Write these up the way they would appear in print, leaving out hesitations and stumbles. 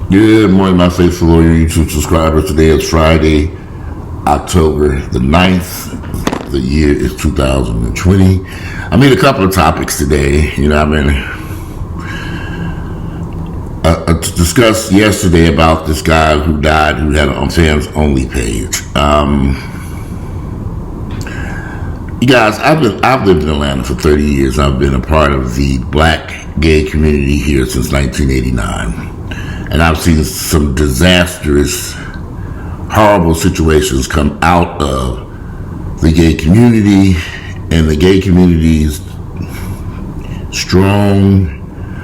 Good morning, my faithful loyal YouTube subscribers. Today is Friday, October the 9th. The year is 2020. I made a couple of topics today. To discuss yesterday about this guy who died who had an Onlyfans only page. You guys, I've lived in Atlanta for 30 years. I've been a part of the black gay community here since 1989. And I've seen some disastrous, horrible situations come out of the gay community, and the gay community's strong.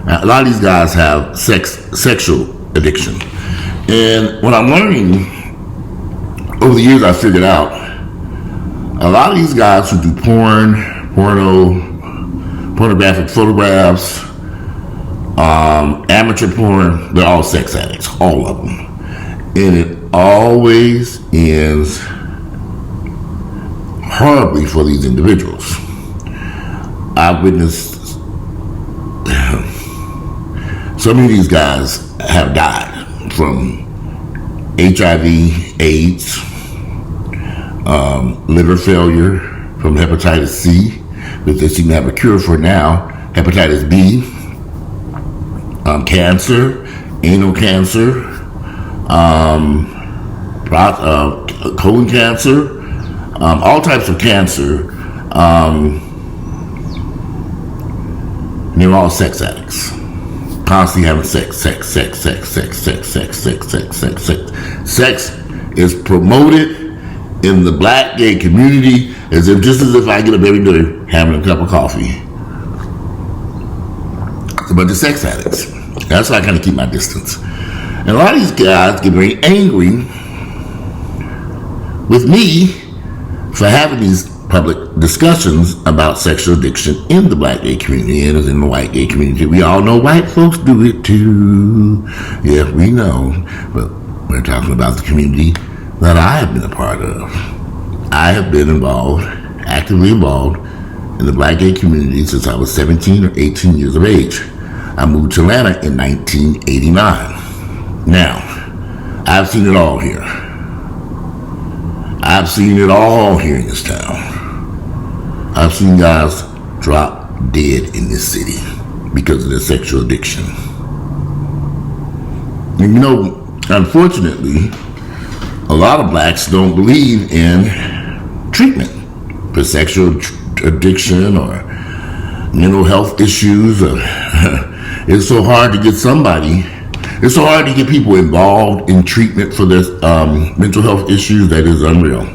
A lot of these guys have sexual addiction. And what I'm learning over the years, I figured out a lot of these guys who do pornographic photographs, amateur porn, they're all sex addicts, all of them. And it always ends horribly for these individuals. I've witnessed so many of these guys have died from HIV, AIDS, liver failure, from hepatitis C, which they seem to have a cure for now, hepatitis B, cancer, anal cancer, colon cancer, all types of cancer. They're all sex addicts, constantly having sex. Sex is promoted in the black gay community just as if I get up every day having a cup of coffee. It's a bunch of sex addicts. That's why I kind of keep my distance. And a lot of these guys get very angry with me for having these public discussions about sexual addiction in the black gay community and in the white gay community. We all know white folks do it too. Yeah, we know. But we're talking about the community that I have been a part of. I have been actively involved in the black gay community since I was 17 or 18 years of age. I moved to Atlanta in 1989. Now, I've seen it all here. I've seen it all here in this town. I've seen guys drop dead in this city because of their sexual addiction. And unfortunately, a lot of blacks don't believe in treatment for sexual addiction or mental health issues. It's so hard to get people involved in treatment for their mental health issues that is unreal.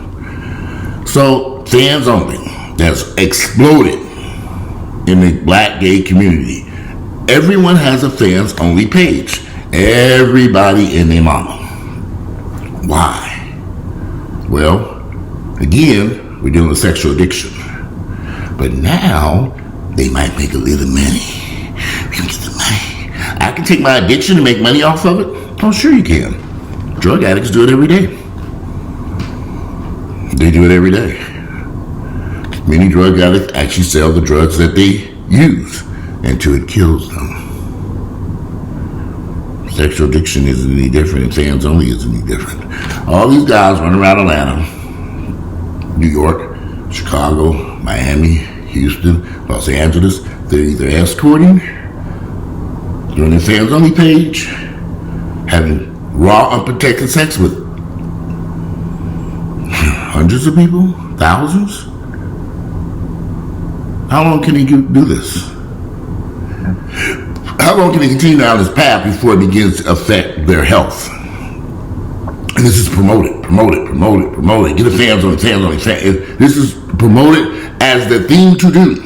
So, fans only has exploded in the black gay community. Everyone has a fans only page. Everybody and their mama. Why? Well, again, we're dealing with sexual addiction. But now, they might make a little money. We can get the money. I can take my addiction and make money off of it? Oh, sure you can. Drug addicts do it every day. They do it every day. Many drug addicts actually sell the drugs that they use until it kills them. Sexual addiction isn't any different, and fans only isn't any different. All these guys run around Atlanta, New York, Chicago, Miami, Houston, Los Angeles. They're either escorting, doing their fans only page, having raw, unprotected sex with hundreds of people, thousands. How long can he do this? How long can he continue down this path before it begins to affect their health? And this is promoted. Get the fans on. This is promoted as the thing to do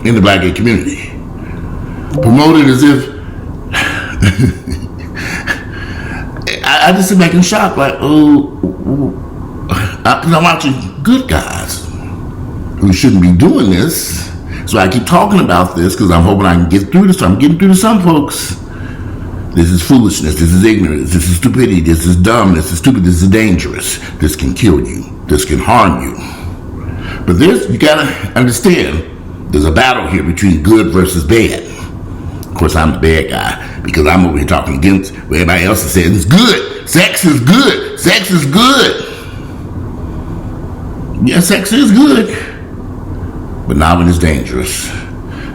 in the black gay community. Promoted as if I just sit back in shock, like, because I'm watching good guys who shouldn't be doing this. So I keep talking about this because I'm hoping I can get through this. I'm getting through to some folks. This is foolishness. This is ignorance. This is stupidity. This is dumb. This is stupid. This is dangerous. This can kill you. This can harm you. But this, you gotta understand, there's a battle here between good versus bad. course, I'm the bad guy because I'm over here talking against what everybody else is saying. It's good. Sex is good. Sex is good. Yeah, sex is good. But not when it's dangerous.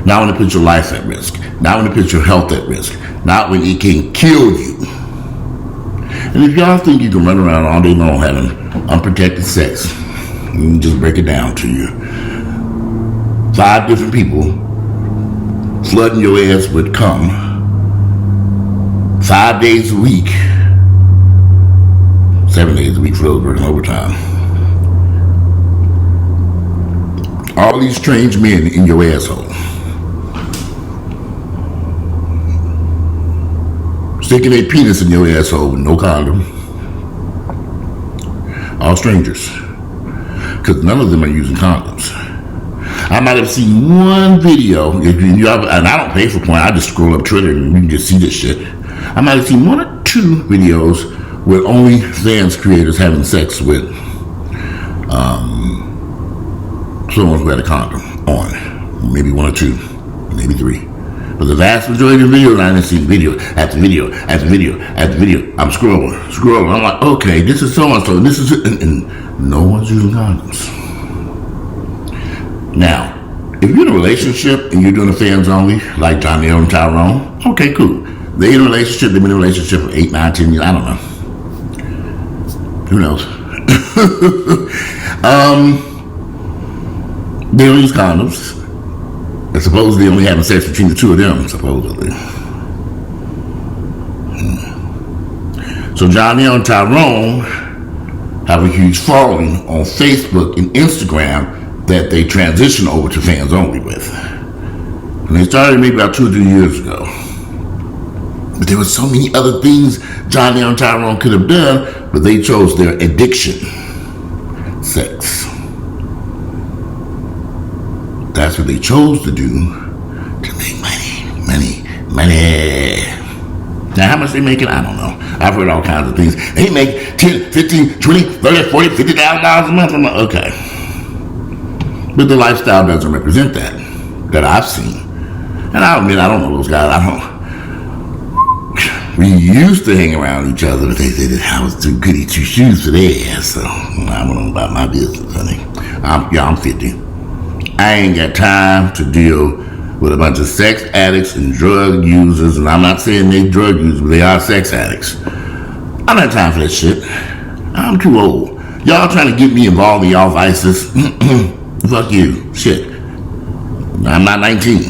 Not when it puts your life at risk. Not when it puts your health at risk. Not when it can kill you. And if y'all think you can run around all day long having unprotected sex, let me just break it down to you. 5 different people flooding your ass with cum 5 days a week, 7 days a week for those working overtime. All these strange men in your asshole. Sticking a penis in your asshole with no condom. All strangers. Because none of them are using condoms. I might have seen one video, and I don't pay for porn, I just scroll up Twitter and you can just see this shit. I might have seen 1 or 2 videos with Onlyfans creators having sex with someone who had a condom on. Maybe 1 or 2, maybe 3. But the vast majority of the videos, I didn't see video after video after video after video. I'm scrolling. I'm like, okay, this is so-and-so, this is it. And no one's using condoms. Now, if you're in a relationship and you're doing a fans only, like Jonelle and Tyrone, okay, cool. They're in a relationship, they've been in a relationship for 8, 9, 10 years, I don't know. Who knows? They don't use condoms. And supposedly only having sex between the 2 of them, supposedly. So Jonelle and Tyrone have a huge following on Facebook and Instagram that they transitioned over to fans only with. And they started maybe about 2 or 3 years ago. But there were so many other things Jonelle and Tyrone could have done, but they chose their addiction, sex. That's what they chose to do to make money. Now, how much they making? I don't know. I've heard all kinds of things. They make 10, 15, 20, 30, 40, $50,000 a month. I'm like, okay. But the lifestyle doesn't represent that I've seen. And I admit, I don't know those guys. We used to hang around each other, but they said that I was too goody 2 shoes for their ass. So I went on about my business, honey. I'm 50. I ain't got time to deal with a bunch of sex addicts and drug users, and I'm not saying they drug users, but they are sex addicts. I don't have time for that shit. I'm too old. Y'all trying to get me involved in y'all vices? Fuck you. Shit. I'm not 19.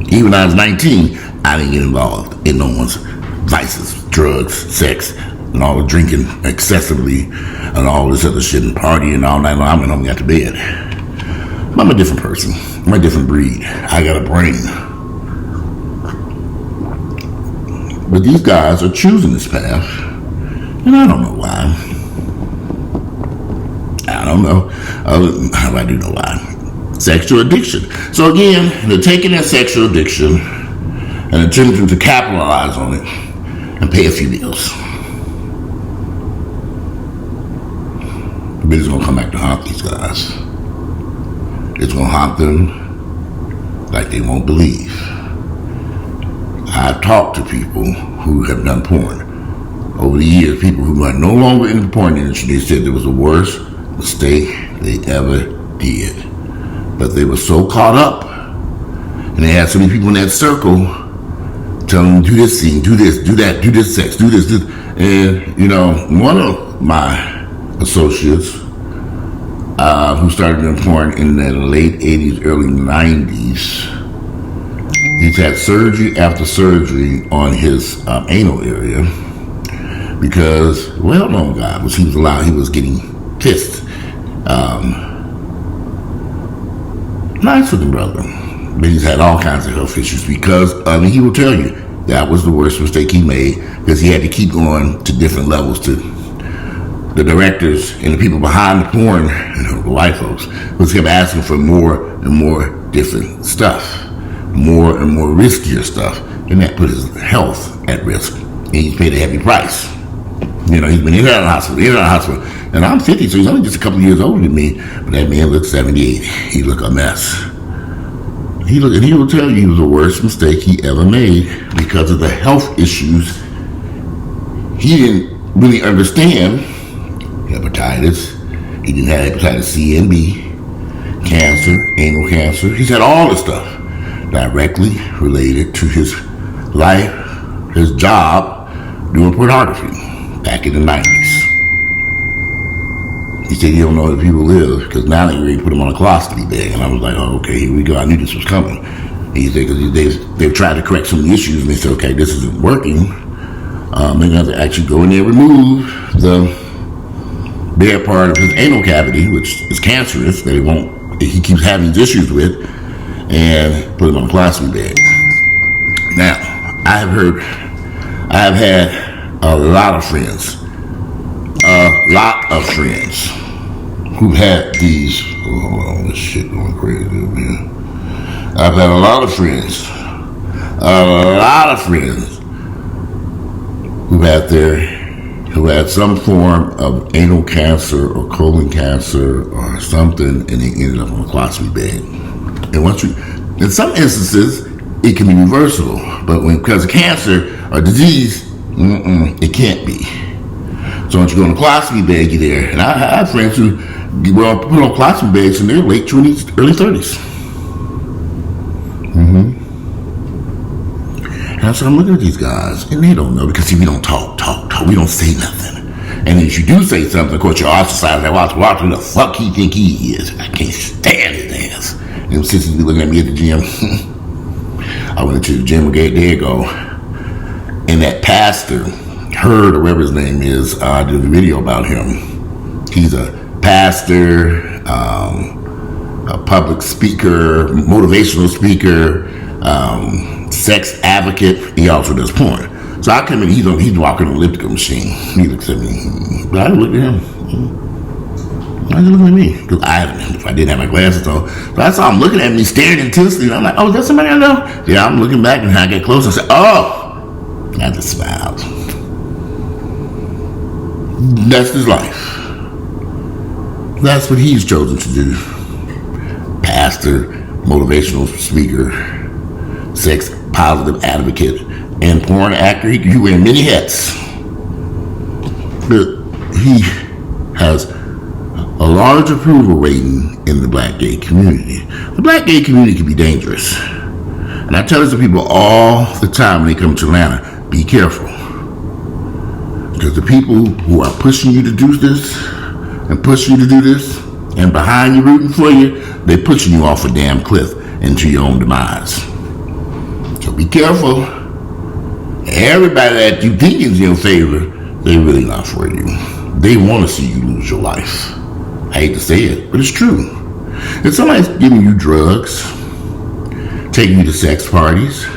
Even when I was 19, I didn't get involved in no one's vices, drugs, sex, and all the drinking excessively, and all this other shit, and partying all night long. I went home and got to bed. I'm a different person. I'm a different breed. I got a brain. But these guys are choosing this path, and I don't know why. I don't know. I do know why. Sexual addiction. So again, they're taking their sexual addiction and attempting to capitalize on it and pay a few bills. But it's going to come back to haunt these guys. It's going to haunt them like they won't believe. I've talked to people who have done porn over the years, people who are no longer in the porn industry. They said it was the worst mistake they ever did. But they were so caught up, and they had so many people in that circle telling them, do this scene, do this, do that, do this sex, do this. And, you know, one of my associates who started in porn in the late 80s, early 90s, he's had surgery after surgery on his anal area because, well-known guy, he was getting pissed. Nice looking brother. But he's had all kinds of health issues because, he will tell you, that was the worst mistake he made because he had to keep going to different levels to the directors and the people behind the porn, the white folks, was kept asking for more and more different stuff, more and more riskier stuff, and that put his health at risk, and he's paid a heavy price. You know, he's been in and out of the hospital, and I'm 50, so he's only just a couple of years older than me, but that man looks 78. He look a mess. He will tell you it was the worst mistake he ever made because of the health issues. He didn't really understand hepatitis. He didn't have hepatitis C and B, cancer, anal cancer. He's had all this stuff directly related to his life, his job doing pornography back in the 90s. He said he don't know if people live because now they ready to put him on a colostomy bag. And I was like, oh, okay, here we go. I knew this was coming. He said because they've tried to correct some of the issues and they said, okay, this isn't working. They're going to have to actually go in there and remove the bare part of his anal cavity, which is cancerous, that he keeps having these issues with, and put him on a colostomy bag. Now, I have had a lot of friends who've had these. Oh, hold on, this shit going crazy, man. I've had a lot of friends who had some form of anal cancer or colon cancer or something, and they ended up on a colostomy bag. And in some instances, it can be reversible, but because of cancer or disease, it can't be. So once you go on a colostomy bag, you're there. And I have friends who were put on colostomy bags in their late 20s, early 30s. And so I'm looking at these guys, and they don't know because see, we don't talk. We don't say nothing. And if you do say something, of course, you're ostracized. Like, watch who the fuck he think he is. I can't stand his ass. And them sisters be looking at me at the gym. I went to the gym there you go. And that pastor, Heard, or whatever his name is, I did a video about him. He's a pastor, a public speaker, motivational speaker, sex advocate. He also does porn. So I come in, he's walking on an elliptical machine. He looks at me. But I look at him. Why is he looking at me? Because if I didn't have my glasses on. So I saw him looking at me, staring intensely. And I'm like, oh, is that somebody I know? Yeah, I'm looking back, and I get close. I said, oh. I just smiled. That's his life. That's what he's chosen to do. Pastor, motivational speaker, sex positive advocate, and porn actor. He wear many hats. But he has a large approval rating in the black gay community. The black gay community can be dangerous. And I tell this to people all the time when they come to Atlanta, be careful. Because the people who are pushing you to do this, and pushing you to do this, and behind you rooting for you, they're pushing you off a damn cliff into your own demise. So be careful. Everybody that you think is in your favor, they really not for you. They want to see you lose your life. I hate to say it, but it's true. If somebody's giving you drugs, taking you to sex parties,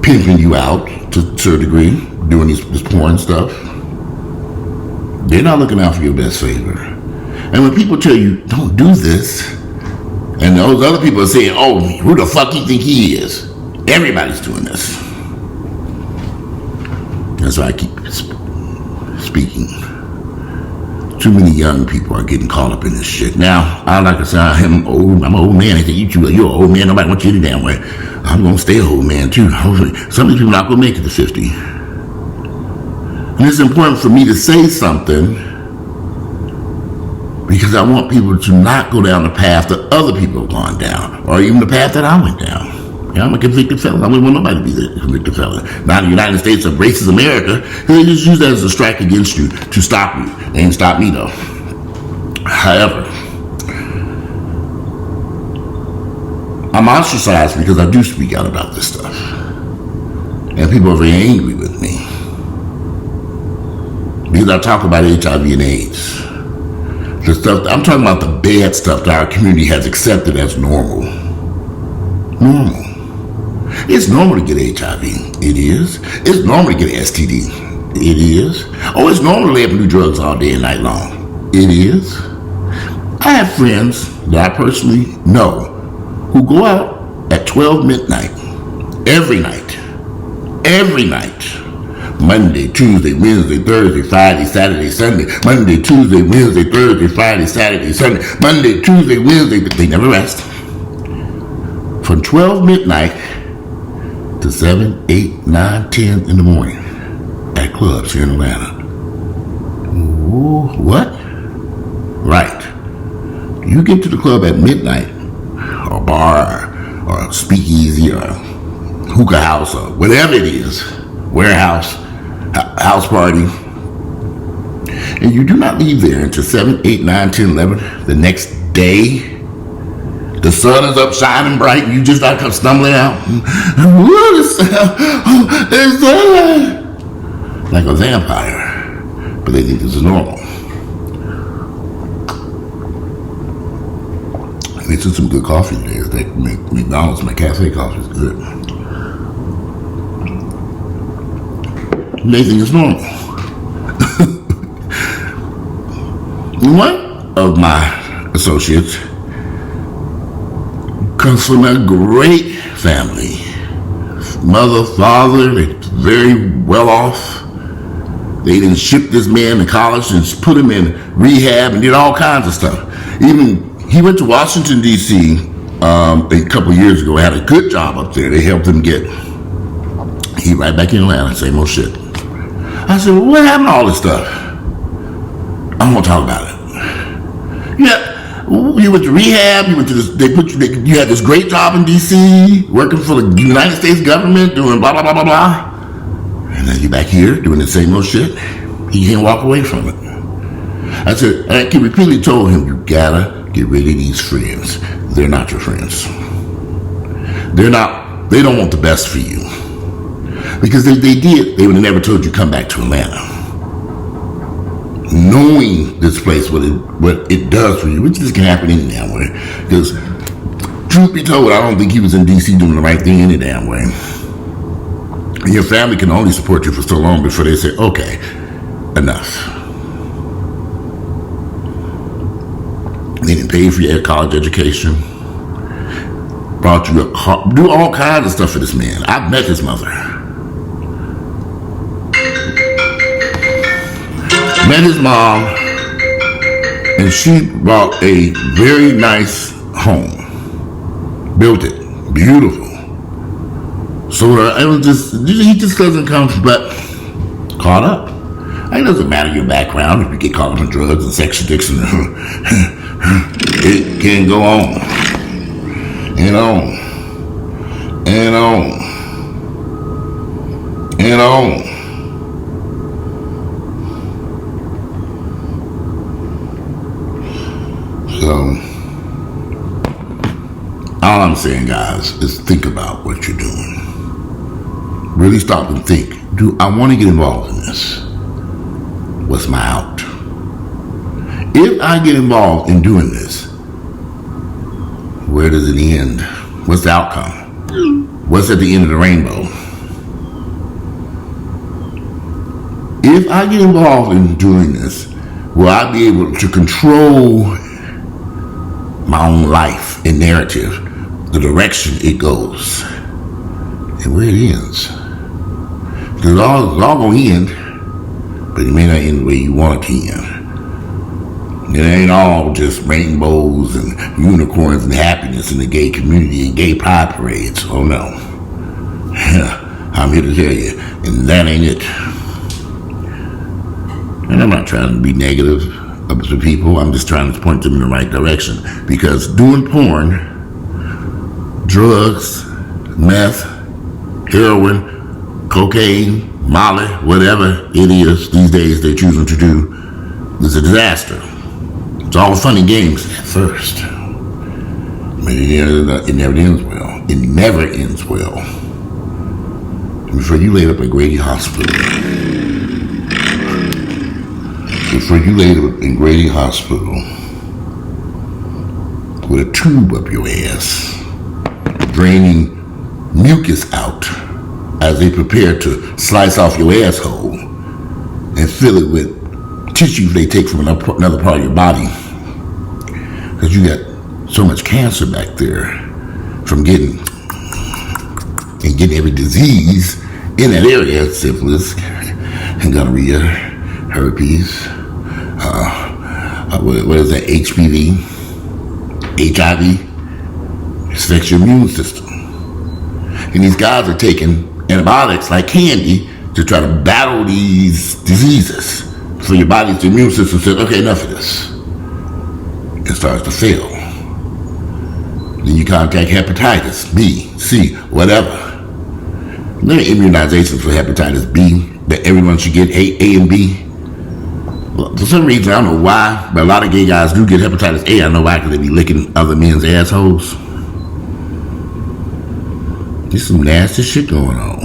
pimping you out to a degree, doing this porn stuff, they're not looking out for your best favor. And when people tell you, don't do this, and those other people are saying, oh, who the fuck you think he is? Everybody's doing this. That's why I keep speaking. Too many young people are getting caught up in this shit. Now, I like to say I'm an old man. They think you're an old man. Nobody wants you any damn way. I'm going to stay an old man too. Hopefully, some of these people are not going to make it to 50. And it's important for me to say something because I want people to not go down the path that other people have gone down, or even the path that I went down. Yeah, I'm a convicted felon. I wouldn't want nobody to be a convicted felon. Now, the United States embraces America, they just use that as a strike against you to stop you. They ain't stop me, though. However, I'm ostracized because I do speak out about this stuff. And people are very angry with me. Because I talk about HIV and AIDS. The stuff, I'm talking about the bad stuff that our community has accepted as normal. Normal. It's normal to get HIV. It is. It's normal to get an STD. It is. Oh, it's normal to lay up and do drugs all day and night long. It is. I have friends that I personally know who go out at 12 midnight every night. Every night. Monday, Tuesday, Wednesday, Thursday, Friday, Saturday, Sunday. Monday, Tuesday, Wednesday, Thursday, Friday, Saturday, Sunday. Monday, Tuesday, Wednesday. They never rest. from 12 midnight to 7, 8, 9, 10 in the morning at clubs here in Atlanta. Ooh, what? Right. You get to the club at midnight, or bar, or speakeasy, or hookah house, or whatever it is, warehouse, house party, and you do not leave there until 7, 8, 9, 10, 11 the next day. The sun is up shining bright, and you just not come stumbling out. Like a vampire. But they think this is normal. They took some good coffee today. They make McDonald's, my cafe coffee is good. They think it's normal. One of my associates comes from a great family. Mother, father, they're very well off. They didn't ship this man to college and put him in rehab and did all kinds of stuff. Even he went to Washington, D.C. A couple years ago, had a good job up there. They helped him get. He right back in Atlanta, same old shit. I said, well, what happened to all this stuff? I don't want to talk about it. Yeah. You went to rehab. You went to this. You had this great job in D.C. working for the United States government, doing blah blah blah blah blah. And then you're back here doing the same old shit. He can't walk away from it. I said, I repeatedly told him, you gotta get rid of these friends. They're not your friends. They're not. They don't want the best for you. Because if they did, they would have never told you come back to Atlanta. Knowing this place, what it does for you, which this can happen any damn way. Because, truth be told, I don't think he was in D.C. doing the right thing any damn way. And your family can only support you for so long before they say, okay, enough. They didn't pay for your college education. Brought you up, do all kinds of stuff for this man. I've met his mother. Met his mom, and she bought a very nice home. Built it. Beautiful. So it was just, he just doesn't come but caught up. It doesn't matter your background if you get caught up in drugs and sex addiction. It can go on. And on. And on. And on. So, all I'm saying, guys, is think about what you're doing. Really stop and think. Do I want to get involved in this? What's my out? If I get involved in doing this, where does it end? What's the outcome? What's at the end of the rainbow? If I get involved in doing this, will I be able to control my own life and narrative, the direction it goes, and where it ends? Because it's all going to end, but it may not end the way you want it to end. It ain't all just rainbows and unicorns and happiness in the gay community and gay pride parades. Oh no. I'm here to tell you, and that ain't it. And I'm not trying to be negative to people. I'm just trying to point them in the right direction. Because doing porn, drugs, meth, heroin, cocaine, Molly, whatever it is these days they're choosing to do, is a disaster. It's all fun and games at first. But it never ends well. It never ends well. Before you laid up at Grady Hospital. Before you laid up in Grady Hospital with a tube up your ass, draining mucus out as they prepare to slice off your asshole and fill it with tissues they take from another part of your body, because you got so much cancer back there from getting every disease in that area: syphilis and gonorrhea, herpes, what is that, HPV, HIV, It affects your immune system. And these guys are taking antibiotics like candy to try to battle these diseases. So your body's immune system says, okay, enough of this. It starts to fail. Then you contact hepatitis B, C, whatever. There are immunizations for hepatitis B that everyone should get, A and B. Well, for some reason, I don't know why, but a lot of gay guys do get hepatitis A. I know why, because they be licking other men's assholes. There's some nasty shit going on.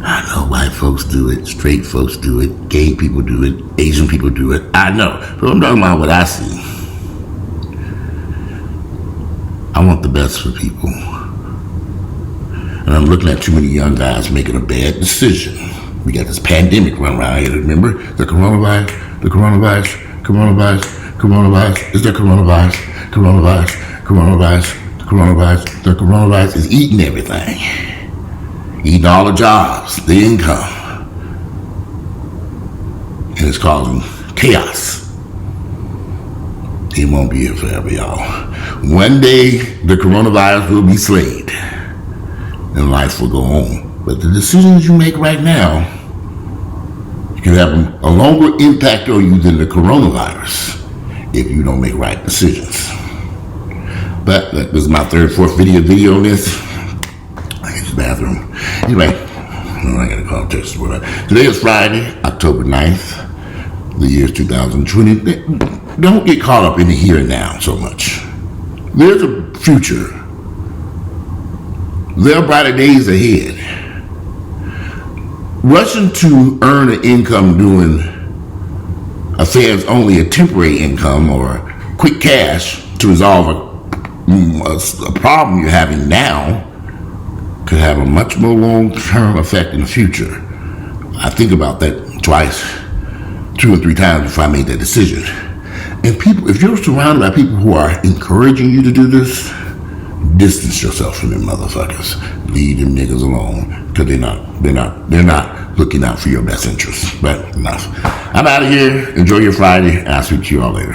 I know white folks do it, straight folks do it, gay people do it, Asian people do it. I know, but I'm talking about what I see. I want the best for people. And I'm looking at too many young guys making a bad decision. We got this pandemic run around here, remember? The coronavirus. Is there The coronavirus is eating everything. Eating all the jobs, the income. And it's causing chaos. It won't be here forever, y'all. One day, the coronavirus will be slayed. And life will go on. But the decisions you make right now can have a longer impact on you than the coronavirus if you don't make right decisions. But this is my third, fourth video on this. I get to the bathroom. Anyway, I gotta call Texas. Today is Friday, October 9th. The year is 2020. Don't get caught up in the here and now so much. There's a future. There are brighter days ahead. Rushing to earn an income doing affairs only a temporary income or quick cash to resolve a problem you're having now could have a much more long-term effect in the future. I think about that twice, 2 or 3 times before I made that decision. And people, if you're surrounded by people who are encouraging you to do this, distance yourself from them motherfuckers. Leave them niggas alone, because they're not looking out for your best interests. But enough. I'm out of here. Enjoy your Friday. I'll speak to you all later.